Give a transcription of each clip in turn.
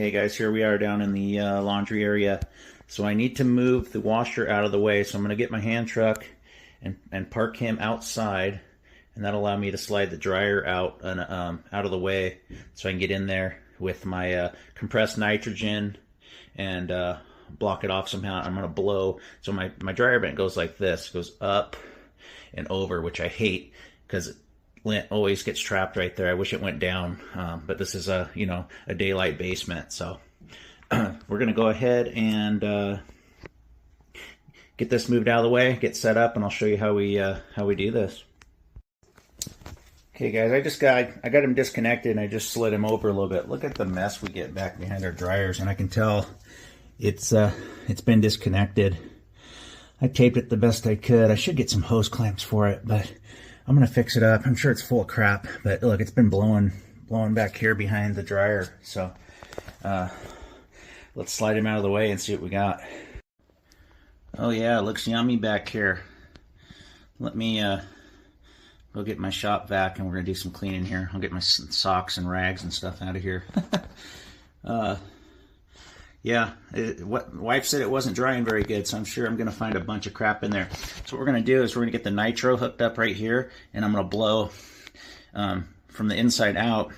Hey guys, here we are down in the laundry area. So I need to move the washer out of the way. So I'm going to get my hand truck and park him outside, and that'll allow me to slide the dryer out and out of the way, so I can get in there with my compressed nitrogen and block it off somehow. I'm going to blow. So my dryer vent goes like this, goes up and over, which I hate because lint always gets trapped right there. I wish it went down, but this is a daylight basement, so we're gonna go ahead and get this moved out of the way, get set up, and I'll show you how we do this. Okay, guys, I got him disconnected and I just slid him over a little bit. Look at the mess we get back behind our dryers, and I can tell it's been disconnected. I taped it the best I could. I should get some hose clamps for it, but I'm gonna fix it up. I'm sure it's full of crap, but look, it's been blowing back here behind the dryer. So let's slide him out of the way and see what we got. Oh yeah, it looks yummy back here. Let me go get my shop vac and we're gonna do some cleaning here. I'll get my socks and rags and stuff out of here. Yeah, wife said it wasn't drying very good, so I'm sure I'm going to find a bunch of crap in there. So what we're going to do is we're going to get the nitro hooked up right here, and I'm going to blow from the inside out.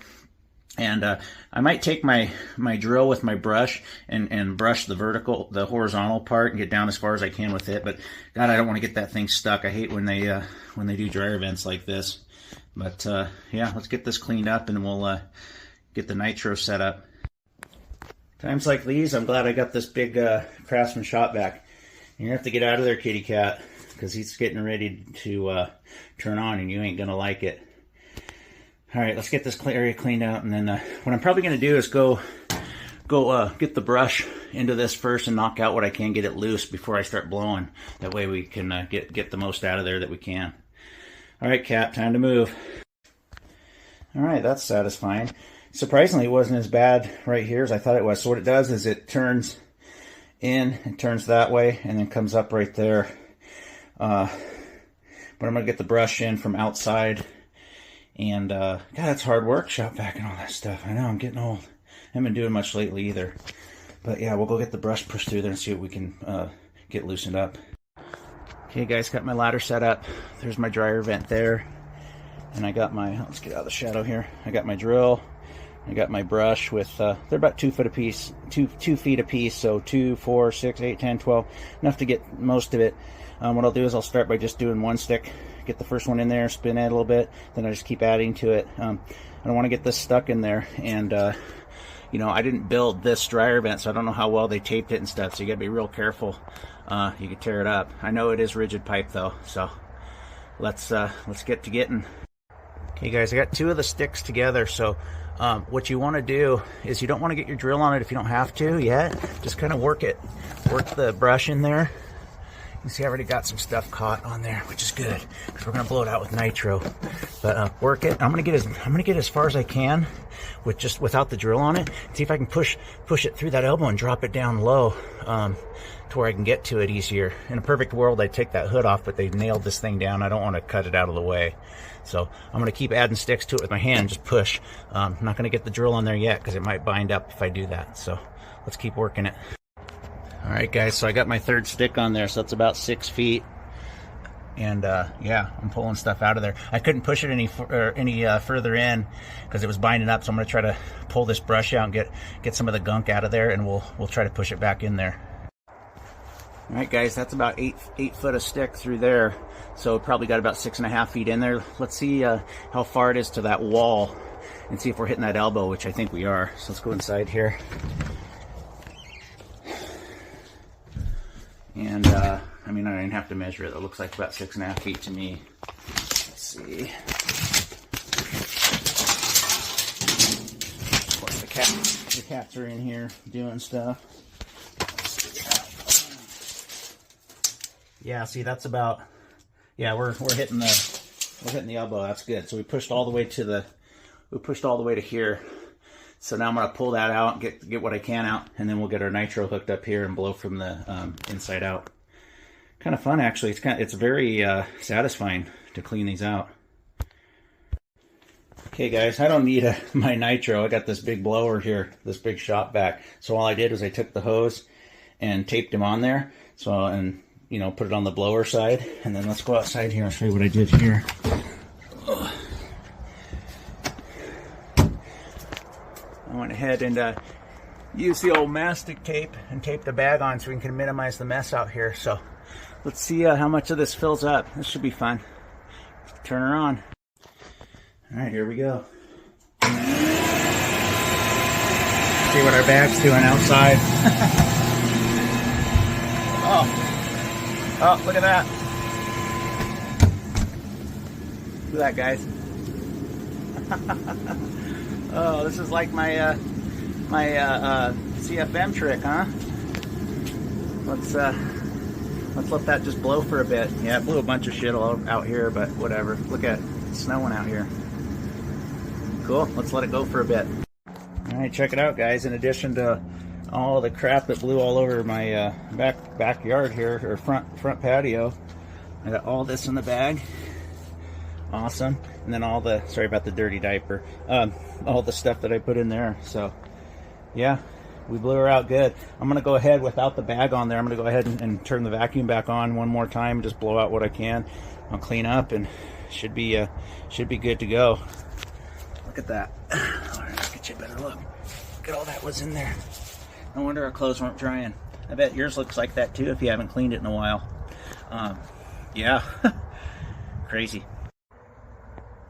And I might take my drill with my brush and brush the horizontal part and get down as far as I can with it. But God, I don't want to get that thing stuck. I hate when they do dryer vents like this. But yeah, let's get this cleaned up and we'll get the nitro set up. Times like these, I'm glad I got this big Craftsman shop vac. You're gonna have to get out of there, kitty cat, because he's getting ready to turn on, and you ain't gonna like it. All right, let's get this area cleaned out, and then what I'm probably gonna do is go get the brush into this first and knock out what I can, get it loose before I start blowing. That way we can get the most out of there that we can. All right, cat, time to move. All right, that's satisfying. Surprisingly, it wasn't as bad right here as I thought it was. So what it does is it turns in and turns that way and then comes up right there. But I'm going to get the brush in from outside. And, God, that's hard work, shop vac and all that stuff. I know, I'm getting old. I haven't been doing much lately either. But yeah, we'll go get the brush pushed through there and see what we can get loosened up. Okay, guys, got my ladder set up. There's my dryer vent there. And I got my, let's get out of the shadow here. I got my drill. I got my brush with, they're about 2 foot a piece, 2 feet a piece, so 2, 4, 6, 8, 10, 12, enough to get most of it. What I'll do is I'll start by just doing one stick, get the first one in there, spin it a little bit, then I just keep adding to it. I don't want to get this stuck in there, and you know, I didn't build this dryer vent, so I don't know how well they taped it and stuff, so you gotta be real careful. You can tear it up. I know it is rigid pipe though, so let's get to getting. Okay guys, I got 2 of the sticks together, so what you want to do is you don't want to get your drill on it if you don't have to yet. Just kind of work the brush in there. You see I already got some stuff caught on there, which is good because we're going to blow it out with nitro. But work it. I'm going to get as far as I can without the drill on it. See if I can push it through that elbow and drop it down low to where I can get to it easier. In a perfect world, I'd take that hood off, but they nailed this thing down. I don't want to cut it out of the way. So I'm going to keep adding sticks to it with my hand, just push. I'm not going to get the drill on there yet because it might bind up if I do that. So let's keep working it. All right, guys, so I got my 3rd stick on there, so that's about 6 feet. And yeah, I'm pulling stuff out of there. I couldn't push it any further in because it was binding up, so I'm going to try to pull this brush out and get some of the gunk out of there, and we'll try to push it back in there. All right, guys, that's about 8 foot of stick through there. So probably got about 6.5 feet in there. Let's see how far it is to that wall and see if we're hitting that elbow, which I think we are. So let's go inside here. And I mean, I didn't have to measure it. It looks like about 6.5 feet to me. Let's see. Of course, the cats are in here doing stuff. Yeah, see, that's about, yeah, we're hitting the elbow. That's good. So we pushed all the way to here. So now I'm gonna pull that out and get what I can out, and then we'll get our nitro hooked up here and blow from the inside out. Kind of fun, actually. It's very satisfying to clean these out. Okay guys, I don't need my nitro. I got this big blower here, this big shop vac. So all I did was I took the hose and taped him on there. So, and you know, put it on the blower side. And then let's go outside here. I'll show you what I did here. I went ahead and used the old mastic tape and taped the bag on so we can minimize the mess out here. So let's see how much of this fills up. This should be fun. Turn her on. All right, here we go. See what our bag's doing outside. Oh, look at that. Look at that, guys. Oh, this is like my CFM trick, huh? Let's let that just blow for a bit. Yeah, it blew a bunch of shit all out here, but whatever. Look at it, it's snowing out here. Cool, let's let it go for a bit. All right, check it out, guys. In addition to all the crap that blew all over my backyard here, or front patio, I got all this in the bag. Awesome. And then all the, sorry about the dirty diaper, all the stuff that I put in there. So yeah, we blew her out good. I'm gonna go ahead without the bag on there. I'm gonna go ahead and turn the vacuum back on one more time, just blow out what I can. I'll clean up and should be good to go. Look at that. All right, let's get you a better look. Look at all that was in there. No wonder our clothes weren't drying. I bet yours looks like that too if you haven't cleaned it in a while. Yeah, crazy.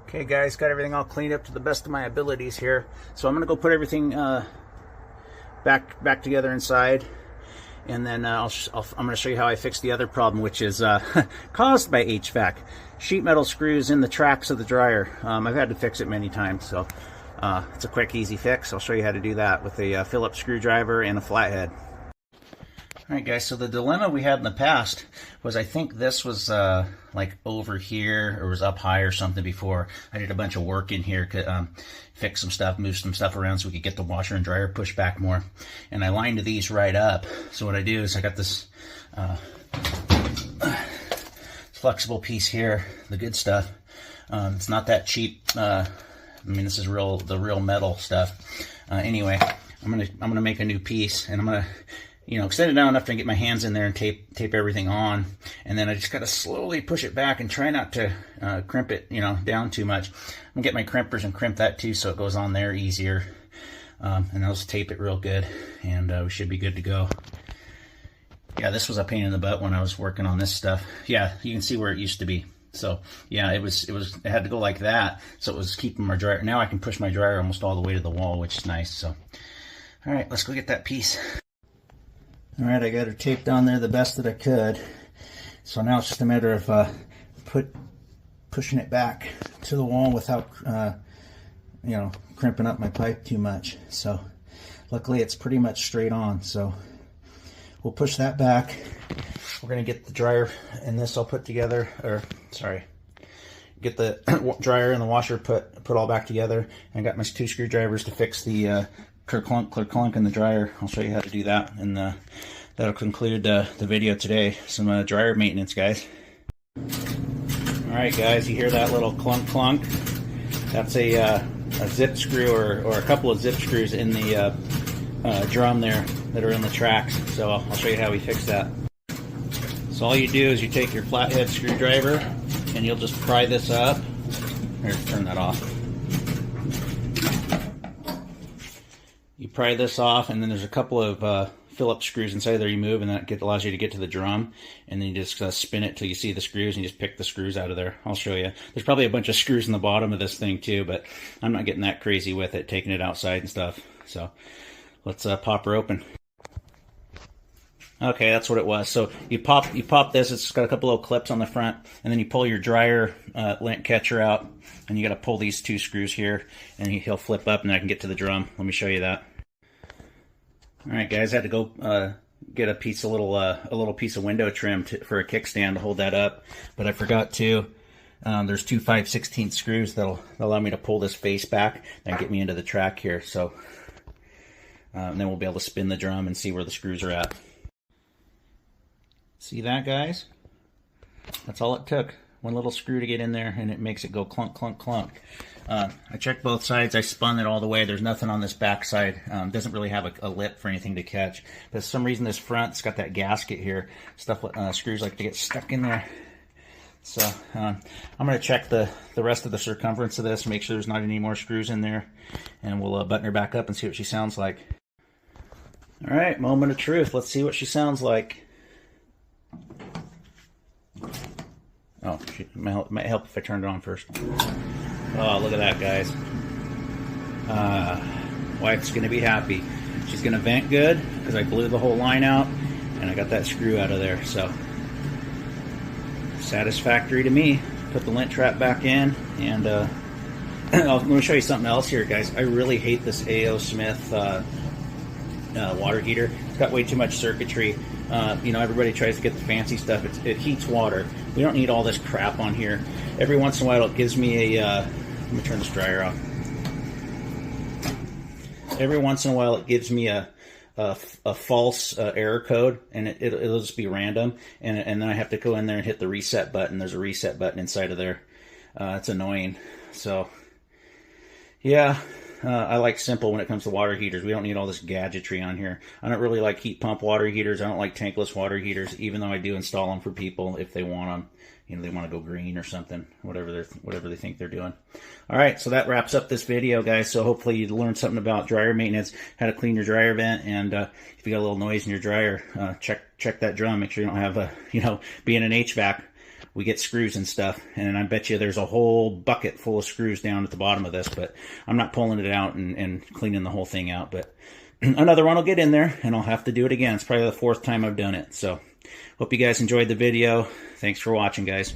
Okay guys, got everything all cleaned up to the best of my abilities here. So I'm gonna go put everything back together inside, and then I'm gonna show you how I fixed the other problem, which is caused by HVAC. Sheet metal screws in the tracks of the dryer. I've had to fix it many times, so it's a quick, easy fix. I'll show you how to do that with a Phillips screwdriver and a flathead. Alright guys, so the dilemma we had in the past was, I think this was like over here, or was up high or something before. I did a bunch of work in here, fix some stuff, move some stuff around so we could get the washer and dryer pushed back more. And I lined these right up. So what I do is I got this flexible piece here, the good stuff. It's not that cheap. I mean, this is the real metal stuff. Anyway, I'm gonna make a new piece, and I'm gonna, you know, extend it down enough to get my hands in there and tape everything on, and then I just gotta slowly push it back and try not to crimp it, you know, down too much. I'm gonna get my crimpers and crimp that too, so it goes on there easier. And I'll just tape it real good, and we should be good to go. Yeah, this was a pain in the butt when I was working on this stuff. Yeah, you can see where it used to be. So yeah, it had to go like that, so it was keeping my dryer. Now I can push my dryer almost all the way to the wall, which is nice. So all right, let's go get that piece. All right, I got her taped on there the best that I could. So now it's just a matter of pushing it back to the wall without you know, crimping up my pipe too much. So luckily it's pretty much straight on, so we'll push that back. We're gonna get the dryer and this all put together, or sorry, get the dryer and the washer put all back together. And I got my 2 screwdrivers to fix the clunk in the dryer. I'll show you how to do that, and that'll conclude the video today. Some dryer maintenance, guys. All right, guys, you hear that little clunk clunk? That's a zip screw or a couple of zip screws in the drum there that are in the tracks. So I'll show you how we fix that. So all you do is you take your flathead screwdriver and you'll just pry this up. Here, turn that off. You pry this off, and then there's a couple of Phillips screws inside there you move, and that allows you to get to the drum, and then you just spin it till you see the screws, and you just pick the screws out of there. I'll show you. There's probably a bunch of screws in the bottom of this thing too, but I'm not getting that crazy with it, taking it outside and stuff. So let's pop her open. Okay, that's what it was. So you pop this. It's got a couple little clips on the front, and then you pull your dryer lint catcher out, and you got to pull these 2 screws here, and he'll flip up, and I can get to the drum. Let me show you that. All right, guys, I had to go get a little piece of window trim for a kickstand to hold that up, but I forgot to. There's 2 5/16 screws that'll allow me to pull this face back and get me into the track here. So and then we'll be able to spin the drum and see where the screws are at. See that, guys? That's all it took. one little screw to get in there, and it makes it go clunk, clunk, clunk. I checked both sides. I spun it all the way. There's nothing on this back side. Doesn't really have a lip for anything to catch. But for some reason, this front's got that gasket here. Stuff, screws like to get stuck in there. So I'm going to check the rest of the circumference of this, make sure there's not any more screws in there, and we'll button her back up and see what she sounds like. All right, moment of truth. Let's see what she sounds like. Oh, might help if I turned it on first. Oh, look at that, guys. Wife's going to be happy. She's going to vent good because I blew the whole line out and I got that screw out of there. So satisfactory to me. Put the lint trap back in, and let me show you something else here, guys. I really hate this A.O. Smith water heater. It's got way too much circuitry. You know, everybody tries to get the fancy stuff. It heats water. We don't need all this crap on here. Every once in a while, it gives me a. Let me turn this dryer off. Every once in a while, it gives me a false error code, and it'll just be random, and then I have to go in there and hit the reset button. There's a reset button inside of there. It's annoying. So, yeah. I like simple when it comes to water heaters. We don't need all this gadgetry on here. I don't really like heat pump water heaters. I don't like tankless water heaters, even though I do install them for people if they want them. You know, they want to go green or something, whatever they think they're doing. All right, so that wraps up this video, guys. So hopefully you learned something about dryer maintenance, how to clean your dryer vent, and if you got a little noise in your dryer, check that drum. Make sure you don't have being an HVAC. We get screws and stuff, and I bet you there's a whole bucket full of screws down at the bottom of this, but I'm not pulling it out and cleaning the whole thing out. But another one will get in there, and I'll have to do it again. It's probably the 4th time I've done it. So hope you guys enjoyed the video. Thanks for watching, guys.